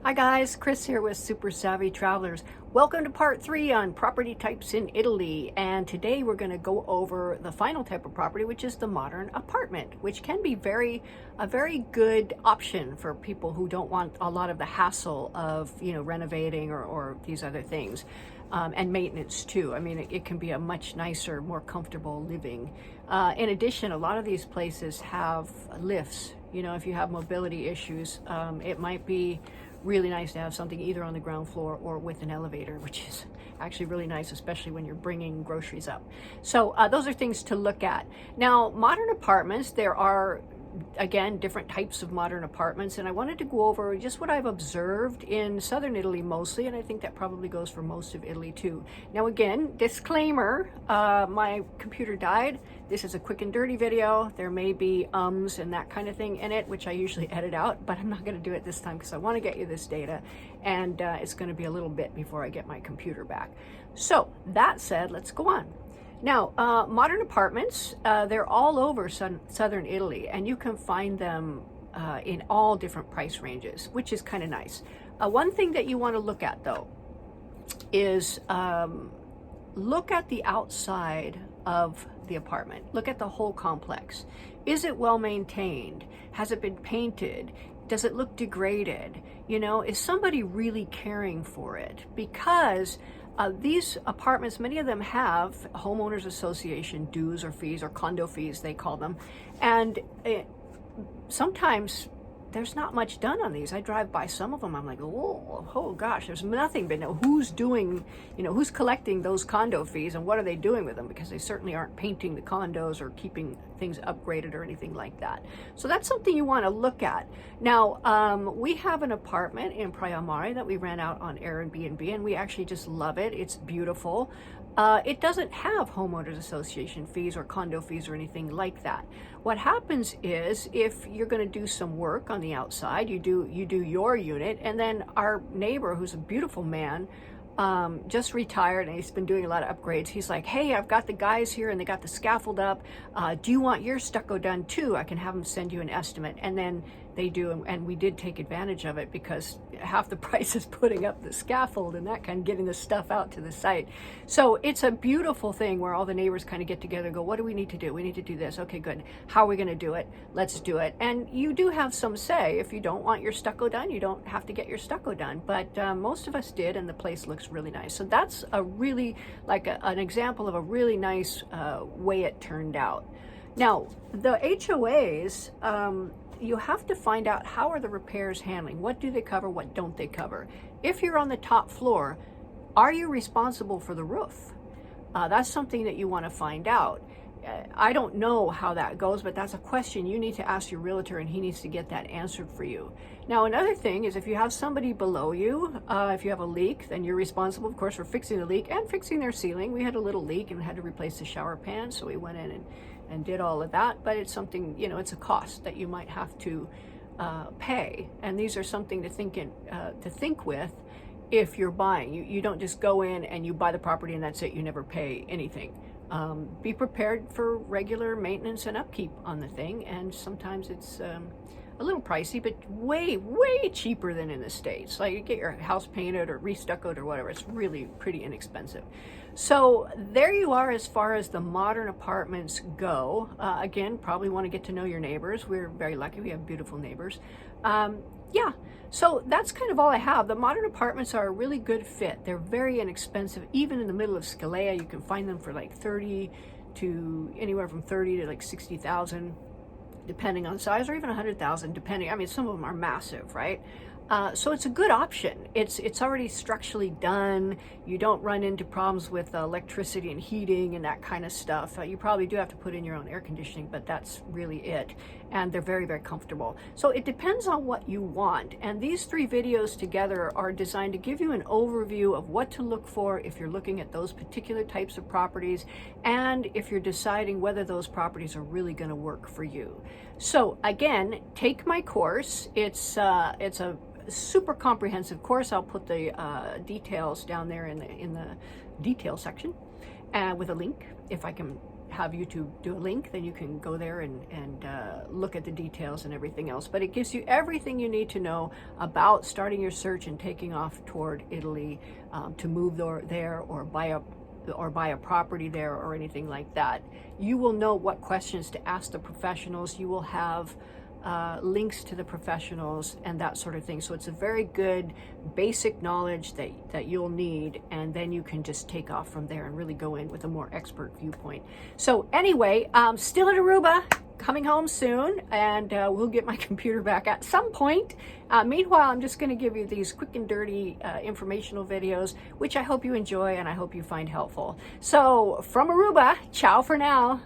Hi guys, Chris here with Super Savvy Travelers. Welcome to part 3 on property types in Italy, and today we're going to go over the final type of property, which is the modern apartment, which can be a very good option for people who don't want a lot of the hassle of renovating or these other things, and maintenance too. I mean, it can be a much nicer, more comfortable living. In addition, a lot of these places have lifts. If you have mobility issues, it might be really nice to have something either on the ground floor or with an elevator, which is actually really nice, especially when you're bringing groceries up. So those are things to look at. Now, modern apartments, there are, again, different types of modern apartments, and I wanted to go over just what I've observed in southern Italy mostly, and I think that probably goes for most of Italy too. Now again, disclaimer, my computer died. This is a quick and dirty video. There may be ums and that kind of thing in it, which I usually edit out, but I'm not going to do it this time because I want to get you this data, and it's going to be a little bit before I get my computer back. So that said, let's go on. Now, modern apartments, they're all over southern Italy, and you can find them in all different price ranges, which is kind of nice. One thing that you want to look at, though, is look at the outside of the apartment. Look at the whole complex. Is it well maintained? Has it been painted? Does it look degraded? Is somebody really caring for it? Because these apartments, many of them have homeowners association dues or fees, or condo fees they call them, and sometimes there's not much done on these. I drive by some of them, I'm like, oh gosh, there's nothing. But who's doing, who's collecting those condo fees, and what are they doing with them? Because they certainly aren't painting the condos or keeping things upgraded or anything like that. So that's something you want to look at. Now, we have an apartment in Praia Mare that we ran out on Airbnb, and we actually just love it. It's beautiful. It doesn't have homeowners association fees or condo fees or anything like that. What happens is, if you're going to do some work on the outside, you do your unit, and then our neighbor, who's a beautiful man, just retired, and he's been doing a lot of upgrades. He's like, hey, I've got the guys here and they got the scaffold up. Do you want your stucco done too? I can have them send you an estimate. And then they do, and we did take advantage of it, because half the price is putting up the scaffold and that kind of getting the stuff out to the site. So it's a beautiful thing where all the neighbors kind of get together and go, what do we need to do? We need to do this. Okay, good. How are we going to do it? Let's do it. And you do have some say. If you don't want your stucco done, you don't have to get your stucco done. But most of us did, and the place looks really nice. So that's a really, an example of a really nice way it turned out. Now, the HOAs, you have to find out, how are the repairs handling? What do they cover? What don't they cover? If you're on the top floor, are you responsible for the roof? That's something that you want to find out. I don't know how that goes, but that's a question you need to ask your realtor, and he needs to get that answered for you. Now, another thing is, if you have somebody below you, if you have a leak, then you're responsible, of course, for fixing the leak and fixing their ceiling. We had a little leak and had to replace the shower pan, so we went in and did all of that. But it's something, it's a cost that you might have to pay, and these are something to think with if you're buying. You don't just go in and you buy the property and that's it. You never pay anything. Be prepared for regular maintenance and upkeep on the thing, and sometimes it's a little pricey, but way cheaper than in the States. Like, you get your house painted or restuccoed or whatever, it's really pretty inexpensive. So there you are as far as the modern apartments go. Again, probably want to get to know your neighbors. We're very lucky, we have beautiful neighbors. Yeah, so that's kind of all I have. The modern apartments are a really good fit. They're very inexpensive. Even in the middle of Scalea, you can find them for like anywhere from 30 to like 60,000, depending on size, or even 100,000, depending. I mean, some of them are massive, right? So it's a good option. It's already structurally done. You don't run into problems with electricity and heating and that kind of stuff. You probably do have to put in your own air conditioning, but that's really it. And they're very comfortable. So it depends on what you want. And these 3 videos together are designed to give you an overview of what to look for if you're looking at those particular types of properties, and if you're deciding whether those properties are really going to work for you. So again, take my course. It's a super comprehensive course. I'll put the details down there in the detail section with a link, if I can have you to do a link, then you can go there and look at the details and everything else. But it gives you everything you need to know about starting your search and taking off toward Italy, to move there or buy a property there or anything like that. You will know what questions to ask the professionals. You will have links to the professionals and that sort of thing. So it's a very good basic knowledge that you'll need, and then you can just take off from there and really go in with a more expert viewpoint. So anyway, still in Aruba, coming home soon, and we'll get my computer back at some point. Meanwhile, I'm just going to give you these quick and dirty informational videos, which I hope you enjoy and I hope you find helpful. So from Aruba, ciao for now.